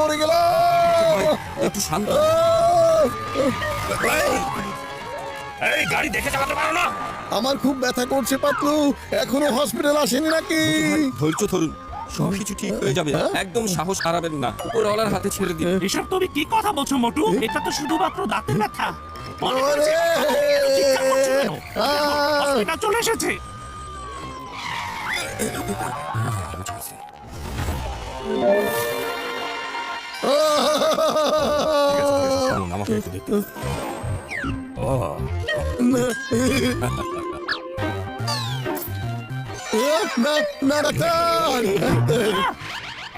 মরে গেলাম। একটু শান্ত। এই গাড়ি দেখে চালাতে পারো না? আমার খুব ব্যথা করছে পাতলু, এখনো হসপিটাল আসেনি নাকি? ধৈর্য ধরুন, সবকিছু ঠিক হয়ে যাবে। একদম সাহস হারাবেন না, উপরওয়ালার হাতে ছেড়ে দিন। এসব তুমি কি কথা বলছো মোটু? এটা তো শুধুমাত্র দাঁতের ব্যথা। ওরে! হসপিটাল চলে এসেছে। আমাকে একটু দেখতে। না না ডাক্তার,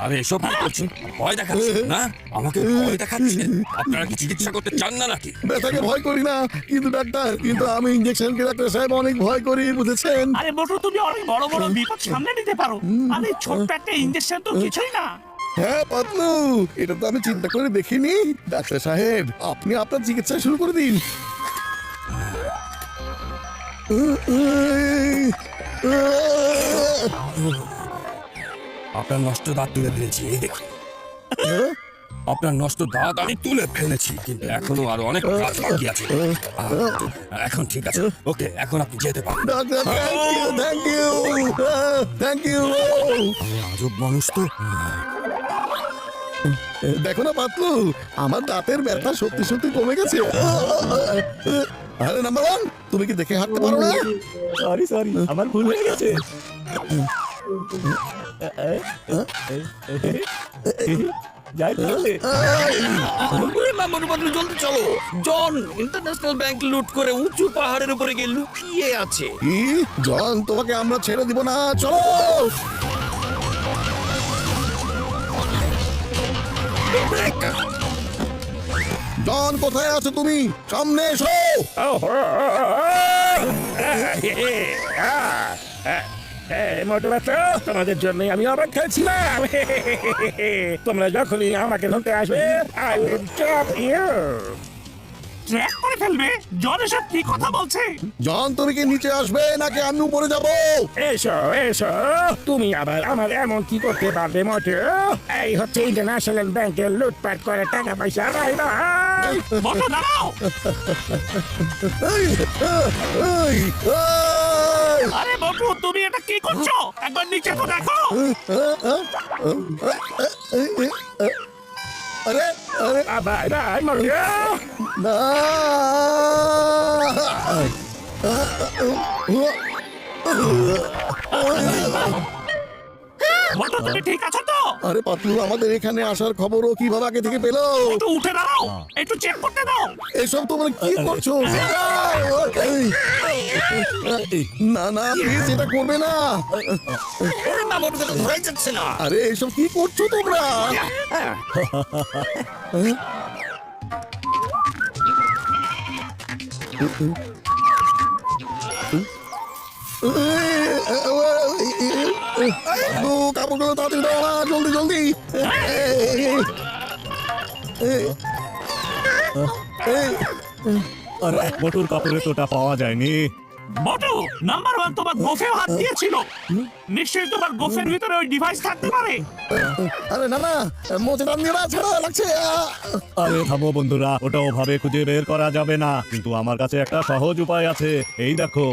আরে এসব কি করছেন? ভয় দেখাচ্ছেন না? আমাকে ভয় দেখাচ্ছেন? আপনারা কি চিকিৎসা করতে চান না নাকি? ব্যথাকে ভয় করি না, কিন্তু ডাক্তার, কিন্তু আমি ইঞ্জেকশনকে ডাক্তার সাহেব অনেক ভয় করি, বুঝেছেন? আরে মোটু, তুমি অনেক বড় বড় বিপদ সামনে নিতে পারো। আরে ছোট্ট একটা ইনজেকশন তো কিছুই না। হ্যাঁ পাতলু, এটা তো আমি চিন্তা করে দেখিনি। ডাক্তার সাহেব, আপনি আপনার চিকিৎসা শুরু করে দিন। আপনার নষ্ট দাঁত তুলে ফেলেছি, এই দেখুন। আপনার নষ্ট দাঁত আমি তুলে ফেলেছি, কিন্তু এখনো আরো অনেক কাজ বাকি আছে। এখন ঠিক আছে, ওকে, এখন আপনি যেতে পারেন। Doctor, thank you, thank you. আজব মানুষ তো। দেখো না পাতলু, আমার দাঁতের ব্যথা সত্যি সত্যি কমে গেছে। আরে নাম্বার ওয়ান, তুমি কি দেখে হাঁটতে পারো না? সরি আমার ভুল হয়ে গেছে। যাই তাহলে। জলদি চলো। জন ইন্টারন্যাশনাল ব্যাংক লুট করে উঁচু পাহাড়ের উপরে গিয়ে লুকিয়ে আছে। কি জন, তোমাকে আমরা ছেড়ে দিব না, চলো। জন, কোথায় আছো তুমি? সামনে এসো। মোটু বাচ্চা, তোমাদের জন্য আমি অপেক্ষা ছিলাম। তোমরা যখনই আমাকে ধরতে আসবে, I will trap you. Track করে ফেলবে? জন এসব কি কথা বলছে? জন, তুমি কি নিচে আসবে নাকি আমি উপরে যাব? এসো এসো, তুমি আবার আমার এমন কি করতে পারবে মোটু? এই হচ্ছে ইন্টারন্যাশনাল ব্যাংকের লুটপাট করে টাকা পয়সা রাইবা। মোটু দাঁড়াও। এই, এই, এই। আরে মোটু, তুমি এটা কি করছো? একবার নিচে তো দেখো। আরে আরে বাই বাই মোটু। না। মোটু, তুমি ঠিক আছো তো? আরে পাতলু, আমাদের এখানে আসার খবরও কিভাবে আগে থেকে পেলো? মোটু উঠে দাঁড়াও, একটু চেক করতে দাও। এসব তোমরা কি করছো? না না, প্লিজ এটা করবে না। ধরাই যাচ্ছে না। আরে এসব কি করছো তোমরা? কাপড়গুলো তাড়াতাড়ি দাও না, জলদি জলদি। আরে মোটুর কাপড়ে তোটা পাওয়া যায়নি। মোটু, নাম্বার ওয়ান তোমার গোফেও হাত দিয়েছিল। নিশ্চয়ই তোমার গোফের ভিতরে ওই ডিভাইস থাকতে পারে। আরে না না, মোচে টান দিয়ে না, ছাড়া লাগছে। আরে থামো বন্ধুরা, ওটা ওভাবে খুঁজে বের করা যাবে না, কিন্তু আমার কাছে একটা সহজ উপায় আছে। এই দেখো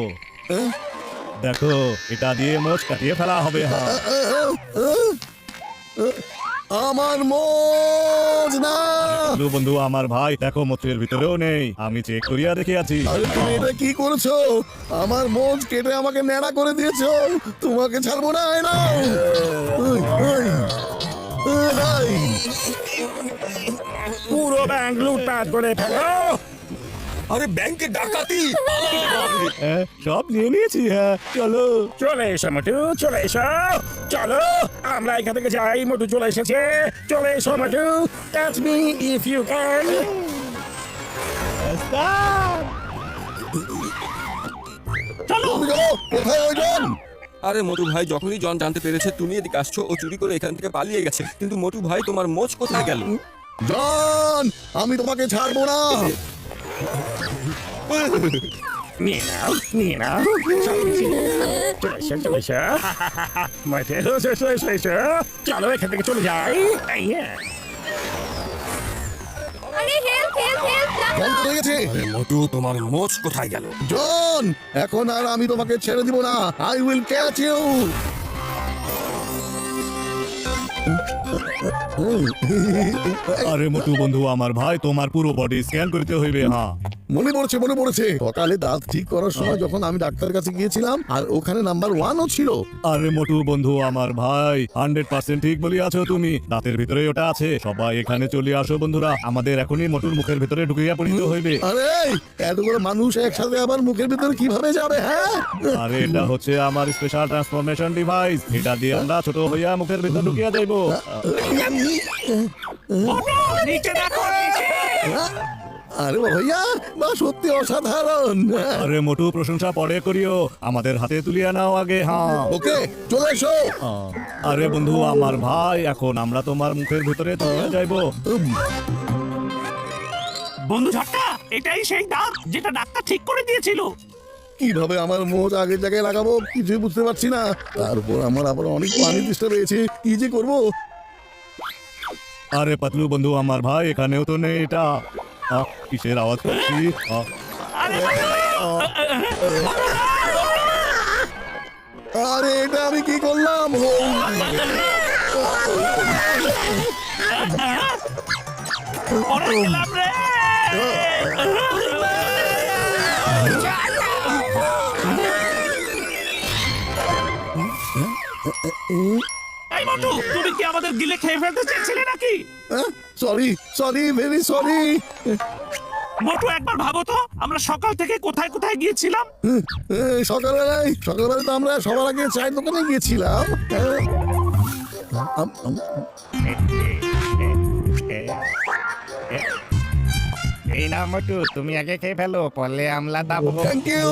দেখো, এটা দিয়ে মোচ কাটিয়ে ফেলা হবে। আমার মোজ না। বন্ধু, আমার ভাই দেখো, মোচের ভিতরেও নেই, আমি চেক করিয়া দেখে আছি। আরে তুমি এটা কি করেছো? আমার মোজ কেটে আমাকে ন্যাড়া করে দিয়েছো। তোমাকে ছাড়বো না। এই নাও। পুরো ব্যাংক লুটপাট করে ফেলো। আরে ব্যাংকে ডাকাতি। সব নিয়ে নিয়েছি। হ্যাঁ চলো, চলে এসো মোটু, চলে এসো, চলো আমরা এখান থেকে যাই। মোটু চলে এসেছে, চলে এসো Motu, touch me if you can. চলো। কোথায় ওই জন? আরে মোটু ভাই, যখনই জন জানতে পেরেছে তুমি এদিকে আসছো, ও চুরি করে এখান থেকে পালিয়ে গেছে। কিন্তু মোটু ভাই, তোমার মোচ কোথায় গেল? জন, আমি তোমাকে ছাড়বো না। নিয়ে নাও, নিয়ে নাও, চলে এসো, চলে এসো। মোটু, চলো এখান থেকে চলে যাই। হেল্প হেল্প হেল্প জন কোথায় গেছে? আরে মোটু তোমার মোচ কোথায় গেল? জন, এখন আর আমি তোমাকে ছেড়ে দিব না। I will catch you. আরে মোটু বন্ধু আমার ভাই, তোমার পুরো বডি স্ক্যান করতে হইবে। হ্যাঁ, মনে পড়েছে সকালে দাঁত ঠিক করার সময় যখন আমি ডাক্তারের কাছে গিয়েছিলাম, আর ওখানে নাম্বার 1ও ছিল। আরে মোটু বন্ধু আমার ভাই, 100% ঠিক বলি আছো তুমি। দাঁতের ভিতরে ওটা আছে। সবাই এখানে চলে আসো বন্ধুরা, আমাদের এখনই মোটুর মুখের ভিতরে ঢুকিয়া পড়িতে হইবে। আরে এতগুলো মানুষ একসাথে আবার মুখের ভিতরে কিভাবে যাবে? হ্যাঁ, আরে এটা হচ্ছে আমার স্পেশাল ট্রান্সফরমেশন ডিভাইস। এটা দিয়ে আমরা ছোট হইয়া মুখের ভিতর ঢুকিয়া যাইবো। মোটু নিচে দেখো নিচে। আরে ভাইয়া, বা সত্যি অসাধারণ। আরে মোটু প্রশংসা পরে করিও, আমাদের হাতে তুলিয়া নাও আগে। হ্যাঁ, ওকে, চলে এসো। আরে বন্ধু আমার ভাই, এখন আমরা তোমার মুখের ভিতরে তুলিয়া যাইবো। বন্ধু ঝটকা, এটাই সেই দাঁত যেটা ডাক্তার ঠিক করে দিয়েছিল। কিভাবে আমার মোজ আগের জায়গায় লাগাবো কিছুই বুঝতে পারছি না। তারপর আমার আবার অনেক পানি তেষ্টা পেয়েছে, কি যে করবো। আরে পাতলু বন্ধু আমার ভাই, এখানেও তো নেই এটা। কিসের আওয়াজ করছি? আরে আরে এটা আমি কি করলাম? পরে গেলাম রে। এই মোটু, তুমি কি আমাদের গিলে খেয়ে ফেলতে চেয়েছিলে নাকি? Sorry sorry, very sorry. Motu একবার ভাবো তো, আমরা সকাল থেকে কোথায় কোথায় গিয়েছিলাম? সকালবেলায় তো আমরা সবার আগে চায়ের দোকানে গিয়েছিলাম। এই না মোটু, তুমি আগে খেয়ে ফেলো, পরে আমলা দাবো। Thank you.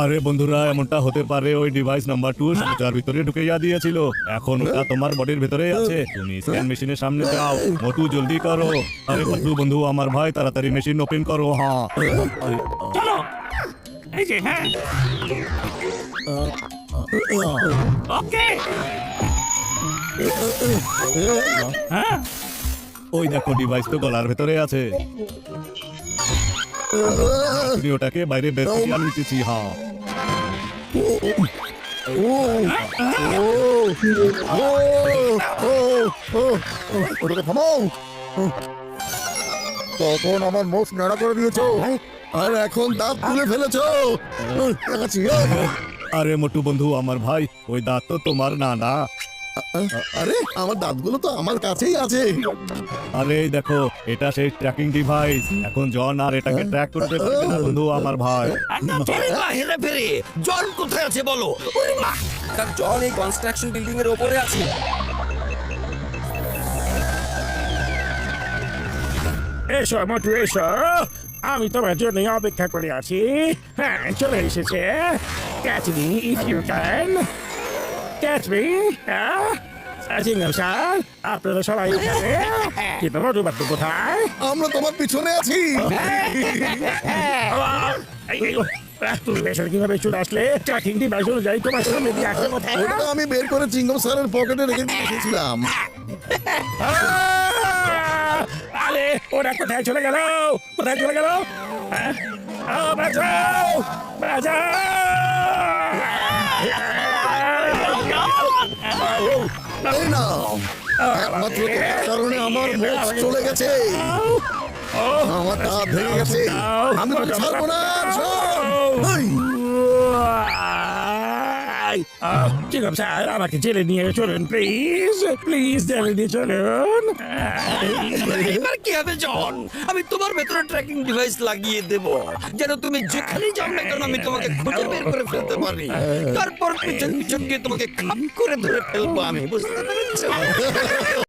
আরে বন্ধুরা, এমনটা হতে পারে ওই ডিভাইস নাম্বার 2 সোজার ভিতরে ঢুকাইয়া দিয়েছিল। এখন ওটা তোমার বডির ভিতরে আছে। তুমি স্ক্যান মেশিনের সামনে যাও, মোটু জলদি করো। আরে পাতলু বন্ধু আমার ভাই, তাড়াতাড়ি মেশিন ওপেন করো। হ্যাঁ, চলো, এই যে। হ্যাঁ, ওকে। হ্যাঁ, ওই দেখো ডিভাইস তো গলার ভিতরে আছে। তুমি ওটাকে বাইরে বের করে আনতেছি। হ্যাঁ, ওটাকে থামাও। তখন আমার মুখ নাড়া করে দিয়েছো, আর এখন দাঁত তুলে ফেলেছো। দেখাচ্ছি। আরে মোটু বন্ধু আমার ভাই, ওই দাঁত তো তোমার না। না, আরে আমার দাঁতগুলো তো আমার কাছেই আছে। আরে এই দেখো, এটা সেই ট্র্যাকিং ডিভাইস। এখন জন আর এটাকে ট্র্যাক করতে পারবে না বন্ধু আমার ভাই। হেরে ফেরে জন কোথায় আছে বলো? ওরে মা, তার জন এই কনস্ট্রাকশন বিল্ডিং এর উপরে আছে। এসো মোটু এসো, আমি তোমার জন্য অপেক্ষা করে আছি। হ্যাঁ, চলে এসেছে। Catch me if you can. Catch me. সিংহ স্যার, আপনারা সবাই এখানে। কিন্তু মোটু বাট্টু কোথায়? আমরা তোমার পিছনে আছি। তুমি বেসর কিভাবে চলে আসলে? ট্র্যাকিং ডিভাইস অনুযায়ী তোমার সামনে দিয়ে আসলে কোথায়? ওটা আমি বের করে চিংগম স্যারের পকেটে রেখে দিয়েছিলাম। আরে ওরা কোথায় চলে গেল? কোথায় চলে গেল? বাঁচাও, বাঁচাও। এই না, একমাত্র তোমার কারণে আমার মুখ চলে গেছে, আমার দাঁত ভেঙে গেছে। আমি তোকে ছাড়বো না। এই, চিকম স্যার, আমাকে জেলে নিয়ে চলুন প্লিজ। প্লিজ জেলে নিয়ে চলুন। এবার কি হবে জন? আমি তোমার ভেতরে ট্র্যাকিং ডিভাইস লাগিয়ে দেব, যেন তুমি যেখানেই যাও না কেন আমি তোমাকে খুঁজে বের করে ফেলতে পারি। তারপর পিছন পিছন গিয়ে তোমাকে খাপ করে ধরে ফেলবো আমি, বুঝতে পেরেছো?